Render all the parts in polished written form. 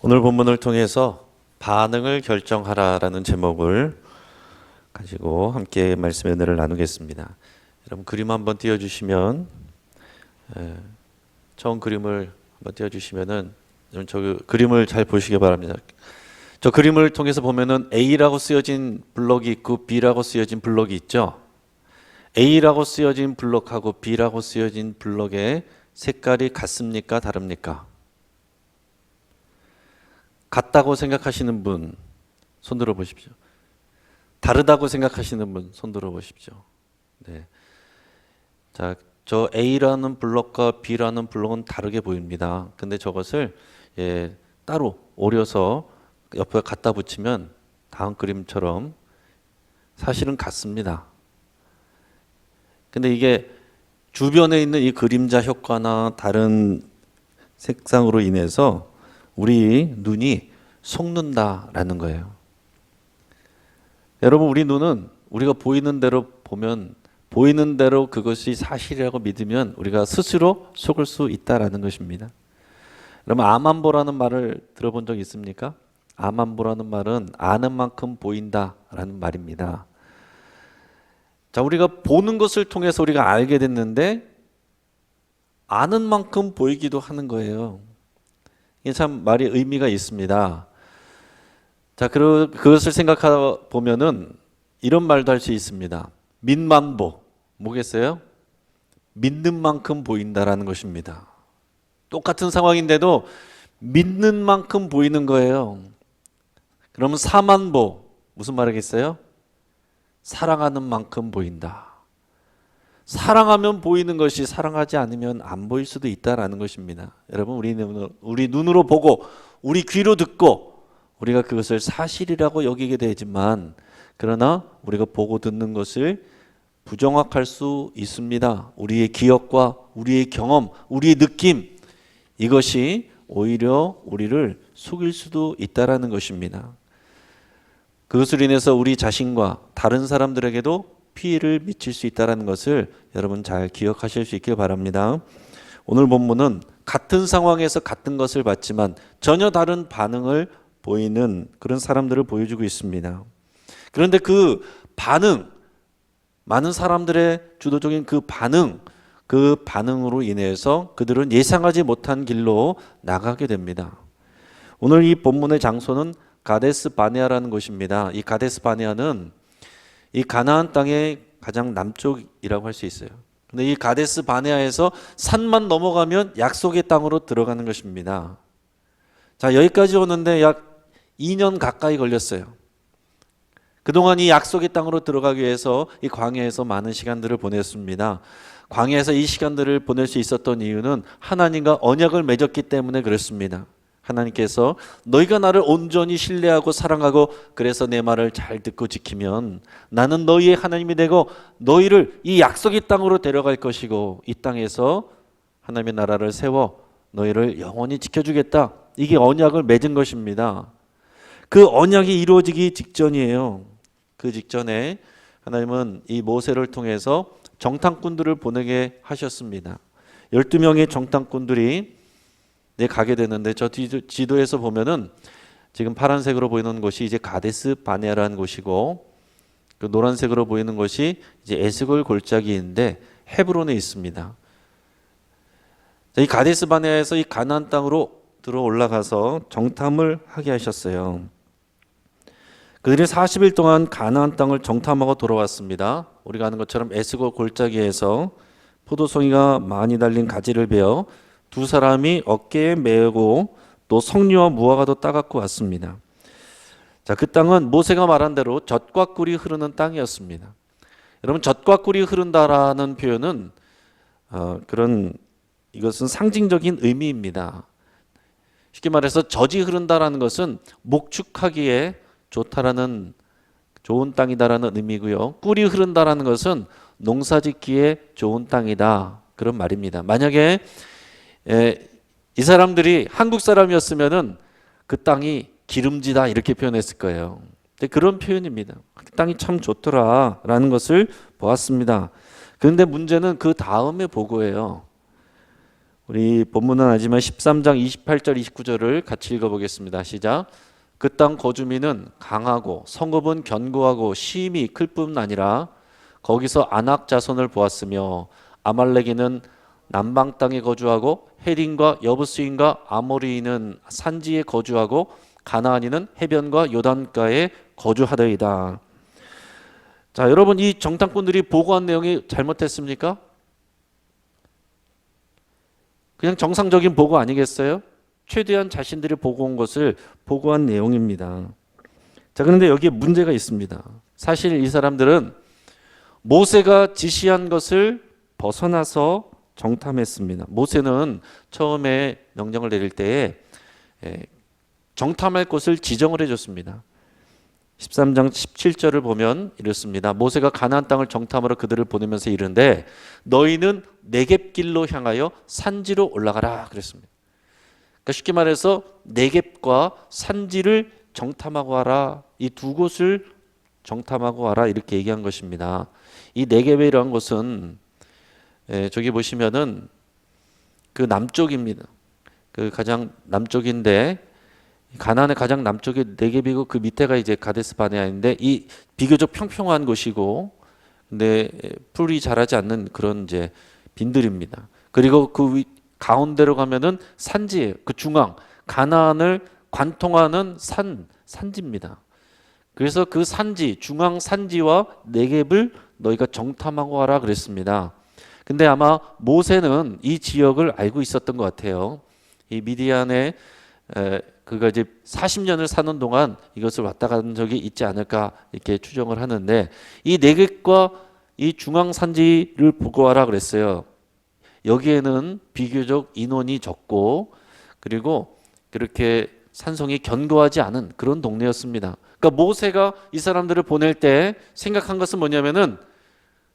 오늘 본문을 통해서 반응을 결정하라라는 제목을 가지고 함께 말씀의 은혜를 나누겠습니다. 여러분 그림 한번 띄워주시면 처음 그림을 한번 띄워주시면은 저 그림을 잘 보시기 바랍니다. 저 그림을 통해서 보면은 A라고 쓰여진 블록이 있고 B라고 쓰여진 블록이 있죠. A라고 쓰여진 블록하고 B라고 쓰여진 블록의 색깔이 같습니까? 다릅니까? 같다고 생각하시는 분 손 들어 보십시오. 다르다고 생각하시는 분 손 들어 보십시오. 네. 자, 저 A라는 블록과 B라는 블록은 다르게 보입니다. 근데 저것을 따로 오려서 옆에 갖다 붙이면 다음 그림처럼 사실은 같습니다. 근데 이게 주변에 있는 이 그림자 효과나 다른 색상으로 인해서 우리 눈이 속는다라는 거예요. 여러분 우리 눈은 우리가 보이는 대로 보면 보이는 대로 그것이 사실이라고 믿으면 우리가 스스로 속을 수 있다라는 것입니다. 여러분 암안보라는 말을 들어본 적 있습니까? 암안보라는 말은 아는 만큼 보인다라는 말입니다. 자, 우리가 보는 것을 통해서 우리가 알게 됐는데 아는 만큼 보이기도 하는 거예요. 이게 참 말이 의미가 있습니다. 자, 그것을 생각하다 보면은 이런 말도 할 수 있습니다. 믿만보, 뭐겠어요? 믿는 만큼 보인다라는 것입니다. 똑같은 상황인데도 믿는 만큼 보이는 거예요. 그러면 사만보, 무슨 말이겠어요? 사랑하는 만큼 보인다. 사랑하면 보이는 것이 사랑하지 않으면 안 보일 수도 있다라는 것입니다. 여러분 우리 눈으로 보고 우리 귀로 듣고 우리가 그것을 사실이라고 여기게 되지만 그러나 우리가 보고 듣는 것을 부정확할 수 있습니다. 우리의 기억과 우리의 경험, 우리의 느낌 이것이 오히려 우리를 속일 수도 있다라는 것입니다. 그것을 인해서 우리 자신과 다른 사람들에게도 피해를 미칠 수 있다는 것을 여러분 잘 기억하실 수 있길 바랍니다. 오늘 본문은 같은 상황에서 같은 것을 봤지만 전혀 다른 반응을 보이는 그런 사람들을 보여주고 있습니다. 그런데 그 반응, 많은 사람들의 주도적인 그 반응으로 인해서 그들은 예상하지 못한 길로 나가게 됩니다. 오늘 이 본문의 장소는 가데스 바네아라는 곳입니다. 이 가데스 바네아는 이 가나안 땅의 가장 남쪽이라고 할 수 있어요. 근데 이 가데스 바네아에서 산만 넘어가면 약속의 땅으로 들어가는 것입니다. 자, 여기까지 오는데 약 2년 가까이 걸렸어요. 그동안 이 약속의 땅으로 들어가기 위해서 이 광야에서 많은 시간들을 보냈습니다. 광야에서 이 시간들을 보낼 수 있었던 이유는 하나님과 언약을 맺었기 때문에 그렇습니다. 하나님께서 너희가 나를 온전히 신뢰하고 사랑하고 그래서 내 말을 잘 듣고 지키면 나는 너희의 하나님이 되고 너희를 이 약속의 땅으로 데려갈 것이고 이 땅에서 하나님의 나라를 세워 너희를 영원히 지켜주겠다. 이게 언약을 맺은 것입니다. 그 언약이 이루어지기 직전이에요. 그 직전에 하나님은 이 모세를 통해서 정탐꾼들을 보내게 하셨습니다. 12명의 정탐꾼들이 가게 되는데 저 지도에서 보면은 지금 파란색으로 보이는 곳이 이제 가데스 바네아라는 곳이고 그 노란색으로 보이는 곳이 이제 에스골 골짜기인데 헤브론에 있습니다. 이 가데스 바네아에서 이 가나안 땅으로 들어 올라가서 정탐을 하게 하셨어요. 그들이 40일 동안 가나안 땅을 정탐하고 돌아왔습니다. 우리가 아는 것처럼 에스골 골짜기에서 포도송이가 많이 달린 가지를 베어 두 사람이 어깨에 메고 또 석류와 무화과도 따갖고 왔습니다. 자, 그 땅은 모세가 말한 대로 젖과 꿀이 흐르는 땅이었습니다. 여러분 젖과 꿀이 흐른다라는 표현은 이것은 상징적인 의미입니다. 쉽게 말해서 젖이 흐른다라는 것은 목축하기에 좋다라는 좋은 땅이다라는 의미고요. 꿀이 흐른다라는 것은 농사짓기에 좋은 땅이다 그런 말입니다. 만약에 이 사람들이 한국 사람이었으면은 그 땅이 기름지다 이렇게 표현했을 거예요. 그런 표현입니다. 그 땅이 참 좋더라라는 것을 보았습니다. 그런데 문제는 그 다음에 보고예요. 우리 본문은 아니지만 13장 28절 29절을 같이 읽어보겠습니다. 시작. 그 땅 거주민은 강하고 성읍은 견고하고 시임이 클 뿐 아니라 거기서 아낙 자손을 보았으며 아말렉인은 남방 땅에 거주하고 헤린과 여부스인과 아모리인은 산지에 거주하고 가나안인은 해변과 요단가에 거주하더이다. 자, 여러분, 이 정탐꾼들이 보고한 내용이 잘못했습니까? 그냥 정상적인 보고 아니겠어요? 최대한 자신들이 보고 온 것을 보고한 내용입니다. 자, 그런데 여기에 문제가 있습니다. 사실 이 사람들은 모세가 지시한 것을 벗어나서 정탐했습니다. 모세는 처음에 명령을 내릴 때에 정탐할 곳을 지정을 해줬습니다. 13장 17절을 보면 이렇습니다. 모세가 가나안 땅을 정탐하러 그들을 보내면서 이르는데 너희는 네겝길로 향하여 산지로 올라가라 그랬습니다. 그러니까 쉽게 말해서 네겝과 산지를 정탐하고 와라. 이 두 곳을 정탐하고 와라 이렇게 얘기한 것입니다. 이 네겝이라는 곳은 저기 보시면은 그 남쪽입니다. 그 가장 남쪽인데 가나안의 가장 남쪽이 네겝이고 그 밑에가 이제 가데스 바네아인데 이 비교적 평평한 곳이고 근데 풀이 자라지 않는 그런 이제 빈들입니다. 그리고 그 가운데로 가면은 산지예요. 그 중앙 가나안을 관통하는 산지입니다. 그래서 그 산지 중앙 산지와 네겝을 너희가 정탐하고 와라 그랬습니다. 근데 아마 모세는 이 지역을 알고 있었던 것 같아요. 이 미디안에 그가 이제 40년을 사는 동안 이것을 왔다 간 적이 있지 않을까 이렇게 추정을 하는데 이 네겝과 이 중앙 산지를 보고 와라 그랬어요. 여기에는 비교적 인원이 적고 그리고 그렇게 산성이 견고하지 않은 그런 동네였습니다. 그러니까 모세가 이 사람들을 보낼 때 생각한 것은 뭐냐면은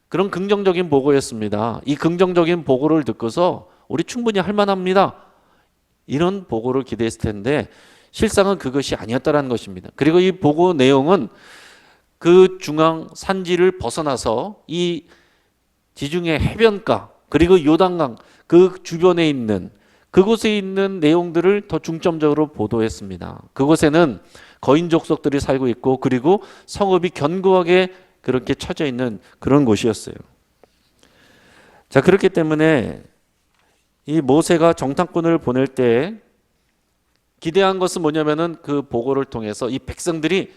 그런 긍정적인 보고였습니다. 이 긍정적인 보고를 듣고서 우리 충분히 할 만합니다. 이런 보고를 기대했을 텐데 실상은 그것이 아니었다는 것입니다. 그리고 이 보고 내용은 그 중앙 산지를 벗어나서 이 지중해 해변가 그리고 요단강 그 주변에 있는 그곳에 있는 내용들을 더 중점적으로 보도했습니다. 그곳에는 거인 족속들이 살고 있고 그리고 성읍이 견고하게 그렇게 쳐져 있는 그런 곳이었어요. 자, 그렇기 때문에 이 모세가 정탐꾼을 보낼 때 기대한 것은 뭐냐면은 그 보고를 통해서 이 백성들이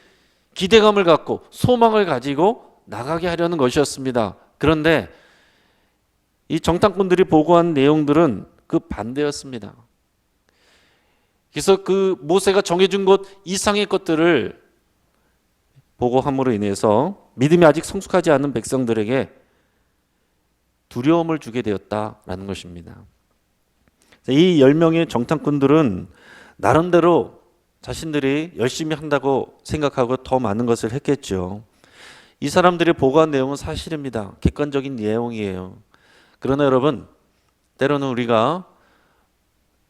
기대감을 갖고 소망을 가지고 나가게 하려는 것이었습니다. 그런데 이 정탐꾼들이 보고한 내용들은 그 반대였습니다. 그래서 그 모세가 정해준 것 이상의 것들을 보고함으로 인해서 믿음이 아직 성숙하지 않은 백성들에게 두려움을 주게 되었다라는 것입니다. 이 10명의 정탐꾼들은 나름대로 자신들이 열심히 한다고 생각하고 더 많은 것을 했겠죠. 이 사람들이 보고한 내용은 사실입니다. 객관적인 내용이에요. 그러나 여러분, 때로는 우리가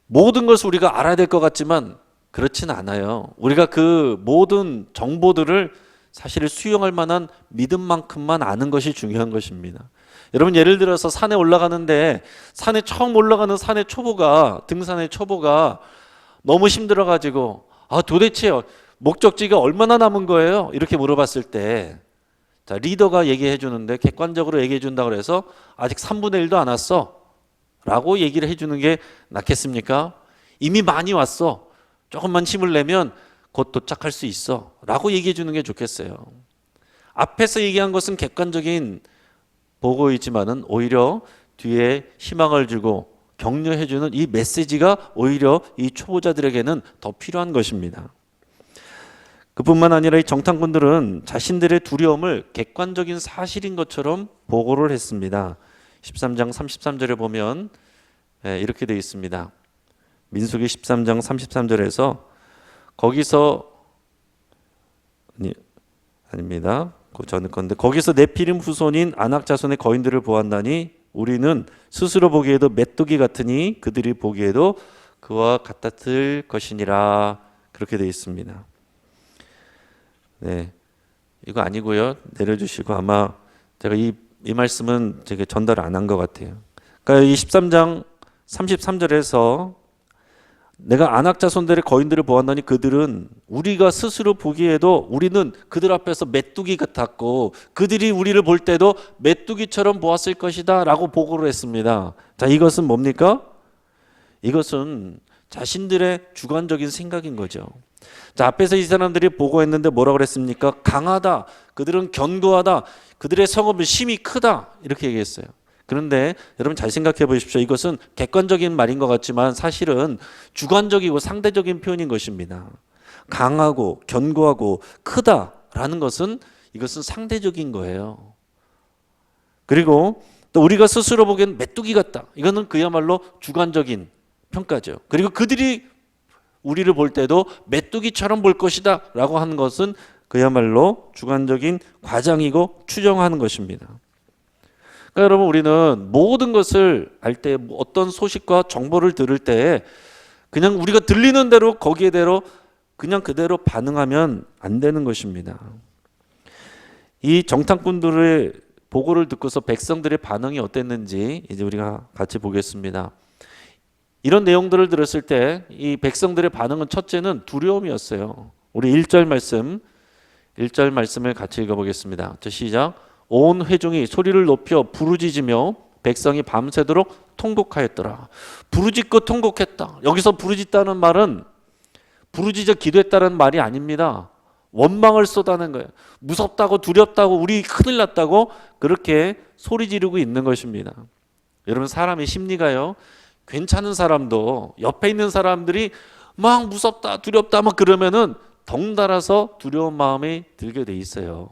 모든 것을 우리가 알아야 될 것 같지만 그렇진 않아요. 우리가 그 모든 정보들을 사실 수용할 만한 믿음만큼만 아는 것이 중요한 것입니다. 여러분, 예를 들어서 산에 올라가는데 산에 처음 올라가는 산의 초보가 등산의 초보가 너무 힘들어가지고 도대체 목적지가 얼마나 남은 거예요? 이렇게 물어봤을 때 자, 리더가 얘기해 주는데 객관적으로 얘기해 준다고 해서 아직 3분의 1도 안 왔어 라고 얘기를 해주는 게 낫겠습니까? 이미 많이 왔어. 조금만 힘을 내면 곧 도착할 수 있어 라고 얘기해 주는 게 좋겠어요. 앞에서 얘기한 것은 객관적인 보고이지만은 오히려 뒤에 희망을 주고 격려해 주는 이 메시지가 오히려 이 초보자들에게는 더 필요한 것입니다. 그뿐만 아니라 이 정탐꾼들은 자신들의 두려움을 객관적인 사실인 것처럼 보고를 했습니다. 13장 33절에 보면 이렇게 되어 있습니다. 민수기 13장 33절에서 거기서 아닙니다. 그 전의 건데 거기서 네피림 후손인 아낙 자손의 거인들을 보았나니 우리는 스스로 보기에도 메뚜기 같으니 그들이 보기에도 그와 같았을 것이니라 그렇게 되어 있습니다. 네, 이거 아니고요. 내려주시고 아마 제가 이 말씀은 제가 전달 안 한 것 같아요. 그러니까 이 13장 33절에서 내가 안악 자손들의 거인들을 보았더니 그들은 우리가 스스로 보기에도 우리는 그들 앞에서 메뚜기 같았고 그들이 우리를 볼 때도 메뚜기처럼 보았을 것이다 라고 보고를 했습니다. 자, 이것은 뭡니까? 이것은 자신들의 주관적인 생각인 거죠. 자, 앞에서 이 사람들이 보고했는데 뭐라고 그랬습니까? 강하다, 그들은 견고하다, 그들의 성읍은 힘이 크다 이렇게 얘기했어요. 그런데 여러분 잘 생각해 보십시오. 이것은 객관적인 말인 것 같지만 사실은 주관적이고 상대적인 표현인 것입니다. 강하고 견고하고 크다라는 것은 이것은 상대적인 거예요. 그리고 또 우리가 스스로 보기엔 메뚜기 같다. 이거는 그야말로 주관적인 평가죠. 그리고 그들이 우리를 볼 때도 메뚜기처럼 볼 것이다 라고 하는 것은 그야말로 주관적인 과장이고 추정하는 것입니다. 그러니까 여러분 우리는 모든 것을 알 때 어떤 소식과 정보를 들을 때 그냥 우리가 들리는 대로 거기에대로 그냥 그대로 반응하면 안 되는 것입니다. 이 정탐꾼들의 보고를 듣고서 백성들의 반응이 어땠는지 이제 우리가 같이 보겠습니다. 이런 내용들을 들었을 때 이 백성들의 반응은 첫째는 두려움이었어요. 우리 1절 말씀을 같이 읽어보겠습니다. 자, 시작. 온 회중이 소리를 높여 부르짖으며 백성이 밤새도록 통곡하였더라. 부르짖고 통곡했다. 여기서 부르짖다는 말은 부르짖어 기도했다는 말이 아닙니다. 원망을 쏟아낸 거예요. 무섭다고 두렵다고 우리 큰일 났다고 그렇게 소리 지르고 있는 것입니다. 여러분 사람의 심리가요. 괜찮은 사람도 옆에 있는 사람들이 막 무섭다 두렵다 막 그러면은 덩달아서 두려운 마음이 들게 돼 있어요.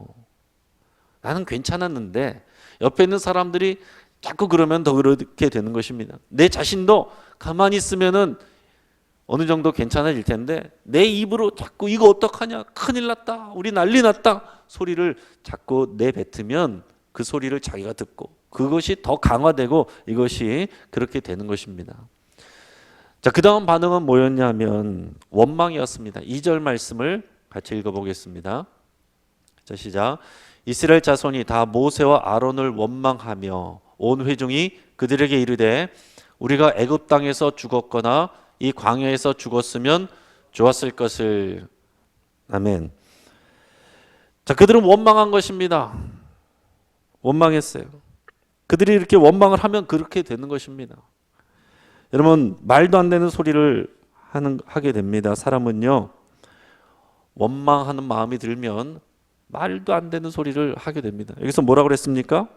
나는 괜찮았는데 옆에 있는 사람들이 자꾸 그러면 더 그렇게 되는 것입니다. 내 자신도 가만히 있으면은 어느 정도 괜찮아질 텐데 내 입으로 자꾸 이거 어떡하냐 큰일 났다 우리 난리 났다 소리를 자꾸 내뱉으면 그 소리를 자기가 듣고 그것이 더 강화되고 이것이 그렇게 되는 것입니다. 자, 그 다음 반응은 뭐였냐면 원망이었습니다. 2절 말씀을 같이 읽어보겠습니다. 자, 시작. 이스라엘 자손이 다 모세와 아론을 원망하며 온 회중이 그들에게 이르되 우리가 애굽 땅에서 죽었거나 이 광야에서 죽었으면 좋았을 것을. 아멘. 자, 그들은 원망한 것입니다. 원망했어요. 그들이 이렇게 원망을 하면 그렇게 되는 것입니다. 여러분 말도 안 되는 소리를 하게 됩니다. 사람은요 원망하는 마음이 들면 말도 안 되는 소리를 하게 됩니다. 여기서 뭐라고 그랬습니까?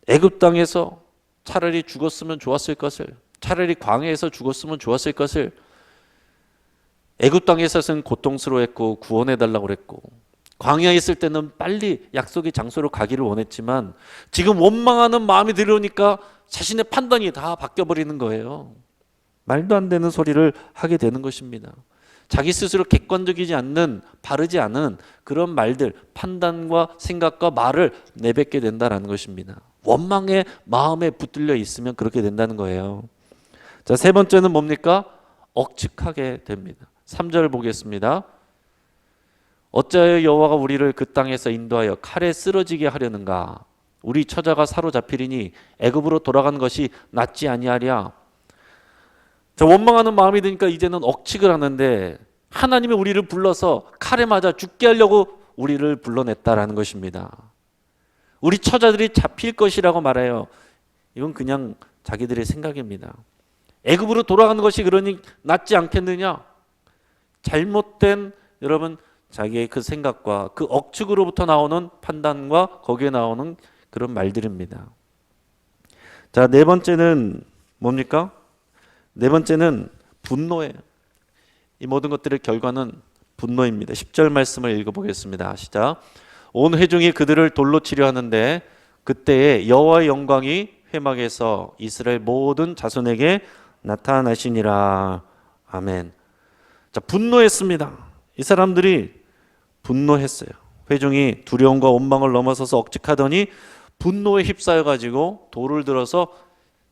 애굽 땅에서 차라리 죽었으면 좋았을 것을, 차라리 광야에서 죽었으면 좋았을 것을. 애굽 땅에서는 고통스러워했고 구원해달라고 그랬고 광야에 있을 때는 빨리 약속의 장소로 가기를 원했지만 지금 원망하는 마음이 들으니까 자신의 판단이 다 바뀌어버리는 거예요. 말도 안 되는 소리를 하게 되는 것입니다. 자기 스스로 객관적이지 않는 바르지 않은 그런 말들, 판단과 생각과 말을 내뱉게 된다는 것입니다. 원망의 마음에 붙들려 있으면 그렇게 된다는 거예요. 자, 세 번째는 뭡니까? 억측하게 됩니다. 3절 보겠습니다. 어찌하여 여호와가 우리를 그 땅에서 인도하여 칼에 쓰러지게 하려는가? 우리 처자가 사로잡히리니 애굽으로 돌아가는 것이 낫지 아니하랴. 자, 원망하는 마음이 드니까 이제는 억측을 하는데 하나님이 우리를 불러서 칼에 맞아 죽게 하려고 우리를 불러냈다라는 것입니다. 우리 처자들이 잡힐 것이라고 말해요. 이건 그냥 자기들의 생각입니다. 애굽으로 돌아가는 것이 그러니 낫지 않겠느냐? 잘못된 여러분 자기의 그 생각과 그 억측으로부터 나오는 판단과 거기에 나오는 그런 말들입니다. 자, 네 번째는 뭡니까? 네 번째는 분노예요. 이 모든 것들의 결과는 분노입니다. 10절 말씀을 읽어보겠습니다. 시작. 온 회중이 그들을 돌로 치려 하는데 그때에 여호와의 영광이 회막에서 이스라엘 모든 자손에게 나타나시니라. 아멘. 자, 분노했습니다. 이 사람들이 분노했어요. 회중이 두려움과 원망을 넘어서서 억측하더니 분노에 휩싸여 가지고 돌을 들어서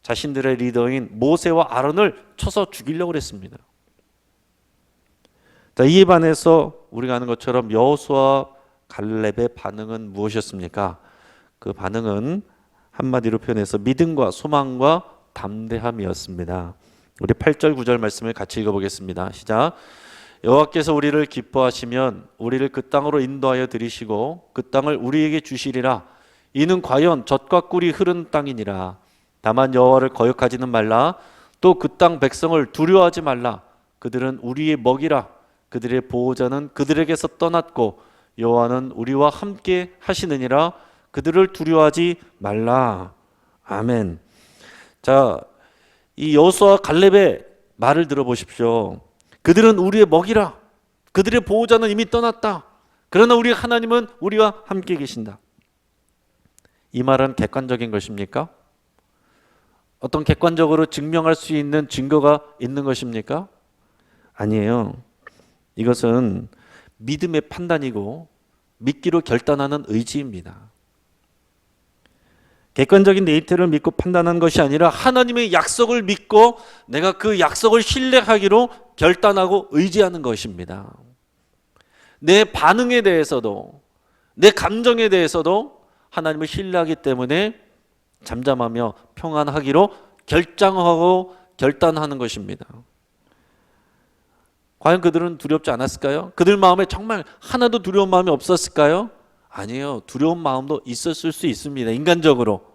자신들의 리더인 모세와 아론을 쳐서 죽이려고 했습니다. 자, 이에 반해서 우리가 아는 것처럼 여호수아 갈렙의 반응은 무엇이었습니까? 그 반응은 한마디로 표현해서 믿음과 소망과 담대함이었습니다. 우리 8절 9절 말씀을 같이 읽어보겠습니다. 시작. 여호와께서 우리를 기뻐하시면 우리를 그 땅으로 인도하여 들이시고 그 땅을 우리에게 주시리라. 이는 과연 젖과 꿀이 흐르는 땅이니라. 다만 여호와를 거역하지는 말라. 또 그 땅 백성을 두려워하지 말라. 그들은 우리의 먹이라. 그들의 보호자는 그들에게서 떠났고 여호와는 우리와 함께 하시느니라. 그들을 두려워하지 말라. 아멘. 자, 이 여호수아 갈렙의 말을 들어보십시오. 그들은 우리의 먹이라. 그들의 보호자는 이미 떠났다. 그러나 우리 하나님은 우리와 함께 계신다. 이 말은 객관적인 것입니까? 어떤 객관적으로 증명할 수 있는 증거가 있는 것입니까? 아니에요. 이것은 믿음의 판단이고 믿기로 결단하는 의지입니다. 객관적인 데이터를 믿고 판단하는 것이 아니라 하나님의 약속을 믿고 내가 그 약속을 신뢰하기로 결단하고 의지하는 것입니다. 내 반응에 대해서도 내 감정에 대해서도 하나님을 신뢰하기 때문에 잠잠하며 평안하기로 결정하고 결단하는 것입니다. 과연 그들은 두렵지 않았을까요? 그들 마음에 정말 하나도 두려운 마음이 없었을까요? 아니에요. 두려운 마음도 있었을 수 있습니다. 인간적으로.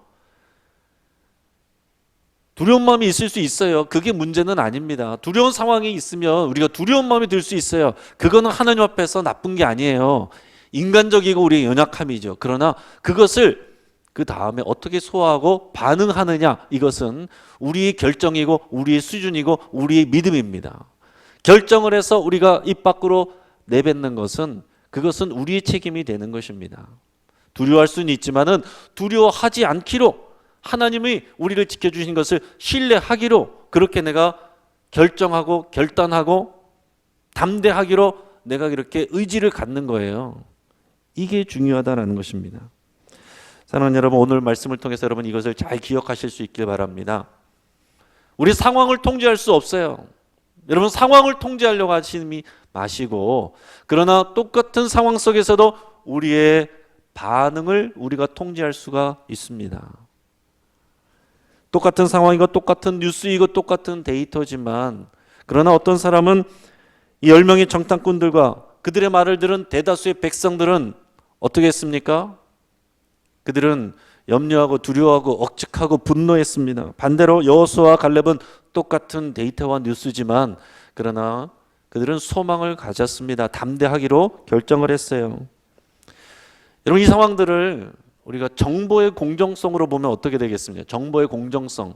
두려운 마음이 있을 수 있어요. 그게 문제는 아닙니다. 두려운 상황이 있으면 우리가 두려운 마음이 들 수 있어요. 그거는 하나님 앞에서 나쁜 게 아니에요. 인간적이고 우리의 연약함이죠. 그러나 그것을 그 다음에 어떻게 소화하고 반응하느냐, 이것은 우리의 결정이고 우리의 수준이고 우리의 믿음입니다. 결정을 해서 우리가 입 밖으로 내뱉는 것은 그것은 우리의 책임이 되는 것입니다. 두려워할 수는 있지만은 두려워하지 않기로, 하나님이 우리를 지켜주신 것을 신뢰하기로, 그렇게 내가 결정하고 결단하고 담대하기로 내가 이렇게 의지를 갖는 거예요. 이게 중요하다는 것입니다. 사랑하는 여러분, 오늘 말씀을 통해서 여러분 이것을 잘 기억하실 수 있길 바랍니다. 우리 상황을 통제할 수 없어요. 여러분, 상황을 통제하려고 하시지 마시고, 그러나 똑같은 상황 속에서도 우리의 반응을 우리가 통제할 수가 있습니다. 똑같은 상황이고 똑같은 뉴스이고 똑같은 데이터지만, 그러나 어떤 사람은 이 10명의 정탐꾼들과 그들의 말을 들은 대다수의 백성들은 어떻게 했습니까? 그들은 염려하고 두려워하고 억측하고 분노했습니다. 반대로 여호수아와 갈렙은 똑같은 데이터와 뉴스지만 그러나 그들은 소망을 가졌습니다. 담대하기로 결정을 했어요. 여러분, 이 상황들을 우리가 정보의 공정성으로 보면 어떻게 되겠습니까? 정보의 공정성.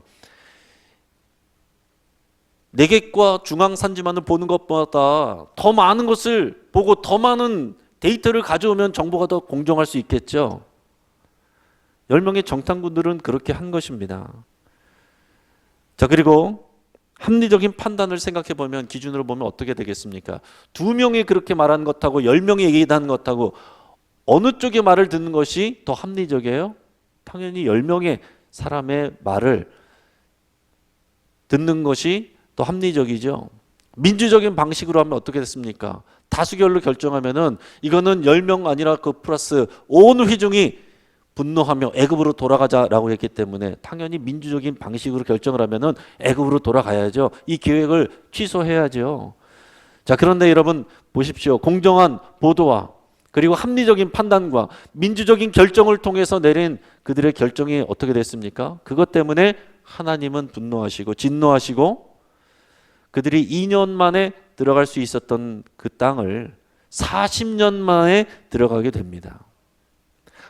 내객과 중앙산지만을 보는 것보다 더 많은 것을 보고 더 많은 데이터를 가져오면 정보가 더 공정할 수 있겠죠. 10명의 정탐꾼들은 그렇게 한 것입니다. 자, 그리고 합리적인 판단을 생각해 보면, 기준으로 보면 어떻게 되겠습니까? 2명이 그렇게 말한 것하고 10명이 얘기한 것하고 어느 쪽의 말을 듣는 것이 더 합리적이에요? 당연히 10명의 사람의 말을 듣는 것이 더 합리적이죠. 민주적인 방식으로 하면 어떻게 됐습니까? 다수결로 결정하면은 이거는 10명 아니라 그 플러스 온 회중이 분노하며 애굽으로 돌아가자라고 했기 때문에 당연히 민주적인 방식으로 결정을 하면은 애굽으로 돌아가야죠. 이 계획을 취소해야죠. 자, 그런데 여러분 보십시오. 공정한 보도와 그리고 합리적인 판단과 민주적인 결정을 통해서 내린 그들의 결정이 어떻게 됐습니까? 그것 때문에 하나님은 분노하시고 진노하시고 그들이 2년 만에 들어갈 수 있었던 그 땅을 40년 만에 들어가게 됩니다.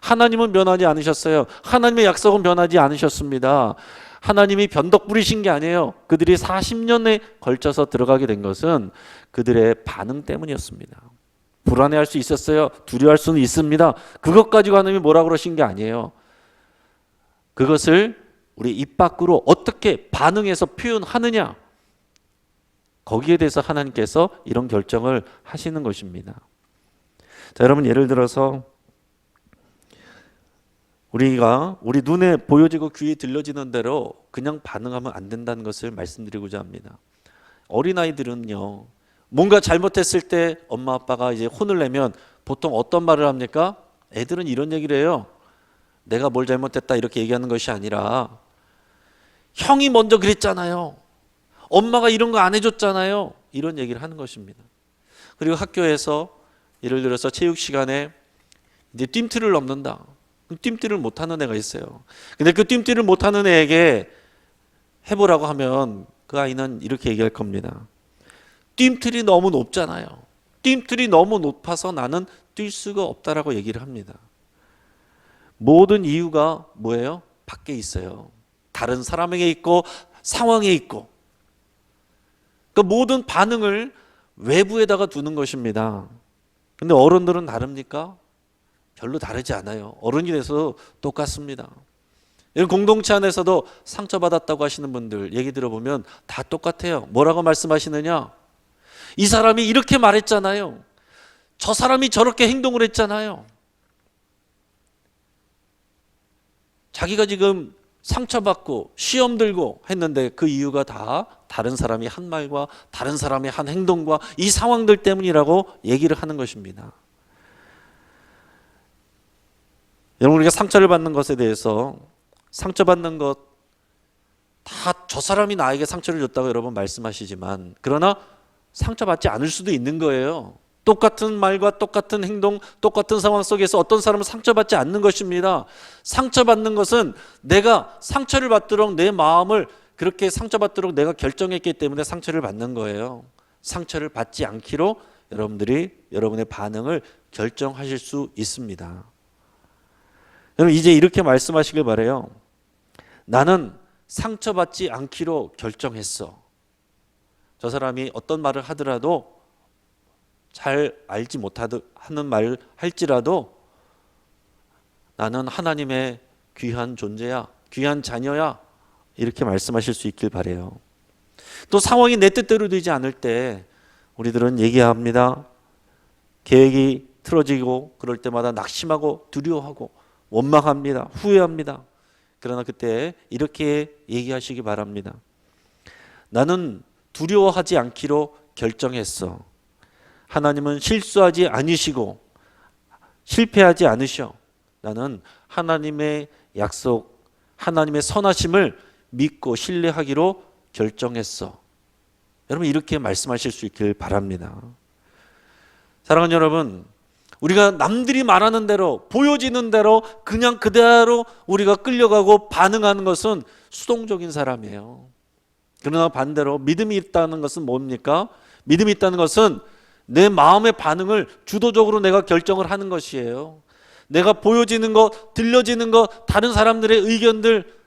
하나님은 변하지 않으셨어요. 하나님의 약속은 변하지 않으셨습니다. 하나님이 변덕 부리신 게 아니에요. 그들이 40년에 걸쳐서 들어가게 된 것은 그들의 반응 때문이었습니다. 불안해할 수 있었어요. 두려워할 수는 있습니다. 그것 가지고 하나님이 뭐라 그러신 게 아니에요. 그것을 우리 입 밖으로 어떻게 반응해서 표현하느냐, 거기에 대해서 하나님께서 이런 결정을 하시는 것입니다. 자, 여러분, 예를 들어서 우리가 우리 눈에 보여지고 귀에 들려지는 대로 그냥 반응하면 안 된다는 것을 말씀드리고자 합니다. 어린아이들은요, 뭔가 잘못했을 때 엄마 아빠가 이제 혼을 내면 보통 어떤 말을 합니까? 애들은 이런 얘기를 해요. 내가 뭘 잘못했다 이렇게 얘기하는 것이 아니라 형이 먼저 그랬잖아요. 엄마가 이런 거 안 해줬잖아요. 이런 얘기를 하는 것입니다. 그리고 학교에서 예를 들어서 체육 시간에 이제 뜀틀을 넘는다. 뜀틀을 못하는 애가 있어요. 근데 그 뜀틀을 못하는 애에게 해보라고 하면 그 아이는 이렇게 얘기할 겁니다. 뜀틀이 너무 높잖아요. 뜀틀이 너무 높아서 나는 뛸 수가 없다라고 얘기를 합니다. 모든 이유가 뭐예요? 밖에 있어요. 다른 사람에게 있고 상황에 있고. 그 모든 반응을 외부에다가 두는 것입니다. 근데 어른들은 다릅니까? 별로 다르지 않아요. 어른이 돼서 똑같습니다. 공동체 안에서도 상처받았다고 하시는 분들 얘기 들어보면 다 똑같아요. 뭐라고 말씀하시느냐? 이 사람이 이렇게 말했잖아요. 저 사람이 저렇게 행동을 했잖아요. 자기가 지금 상처받고 시험 들고 했는데 그 이유가 다 다른 사람이 한 말과 다른 사람이 한 행동과 이 상황들 때문이라고 얘기를 하는 것입니다. 여러분, 우리가 상처를 받는 것에 대해서 상처받는 것 다 저 사람이 나에게 상처를 줬다고 여러분 말씀하시지만, 그러나 상처받지 않을 수도 있는 거예요. 똑같은 말과 똑같은 행동, 똑같은 상황 속에서 어떤 사람은 상처받지 않는 것입니다. 상처받는 것은 내가 상처를 받도록 내 마음을 그렇게 상처받도록 내가 결정했기 때문에 상처를 받는 거예요. 상처를 받지 않기로 여러분들이 여러분의 반응을 결정하실 수 있습니다. 여러분, 이제 이렇게 말씀하시길 바라요. 나는 상처받지 않기로 결정했어. 저 사람이 어떤 말을 하더라도 잘 알지 못하는 말을 할지라도 나는 하나님의 귀한 존재야, 귀한 자녀야, 이렇게 말씀하실 수 있길 바라요. 또 상황이 내 뜻대로 되지 않을 때 우리들은 얘기합니다. 계획이 틀어지고 그럴 때마다 낙심하고 두려워하고 원망합니다. 후회합니다. 그러나 그때 이렇게 얘기하시기 바랍니다. 나는 두려워하지 않기로 결정했어. 하나님은 실수하지 않으시고 실패하지 않으셔. 나는 하나님의 약속, 하나님의 선하심을 믿고 신뢰하기로 결정했어. 여러분, 이렇게 말씀하실 수 있길 바랍니다. 사랑하는 여러분, 우리가 남들이 말하는 대로, 보여지는 대로 그냥 그대로 우리가 끌려가고 반응하는 것은 수동적인 사람이에요. 그러나 반대로 믿음이 있다는 것은 뭡니까? 믿음이 있다는 것은 내 마음의 반응을 주도적으로 내가 결정을 하는 것이에요. 내가 보여지는 것, 들려지는 것, 다른 사람들의 의견들,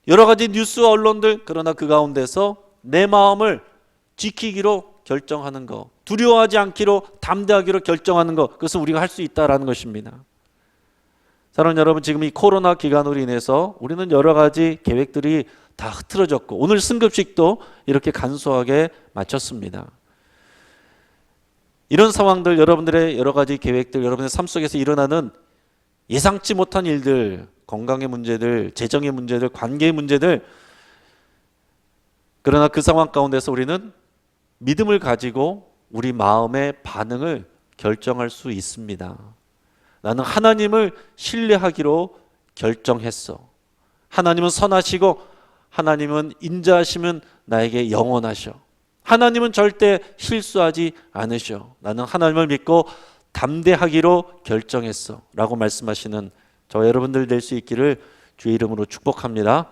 여러 가지 뉴스와 언론들, 그러나 그 가운데서 내 마음을 지키기로 결정하는 것, 두려워하지 않기로 담대하기로 결정하는 것, 그것은 우리가 할 수 있다라는 것입니다. 사랑하는 여러분, 지금 이 코로나 기간으로 인해서 우리는 여러 가지 계획들이 다 흐트러졌고 오늘 승급식도 이렇게 간소하게 마쳤습니다. 이런 상황들, 여러분들의 여러 가지 계획들, 여러분의 삶 속에서 일어나는 예상치 못한 일들, 건강의 문제들, 재정의 문제들, 관계의 문제들, 그러나 그 상황 가운데서 우리는 믿음을 가지고 우리 마음의 반응을 결정할 수 있습니다. 나는 하나님을 신뢰하기로 결정했어. 하나님은 선하시고 하나님은 인자하시면 나에게 영원하셔. 하나님은 절대 실수하지 않으셔. 나는 하나님을 믿고 담대하기로 결정했어 라고 말씀하시는 저 여러분들 될 수 있기를 주의 이름으로 축복합니다.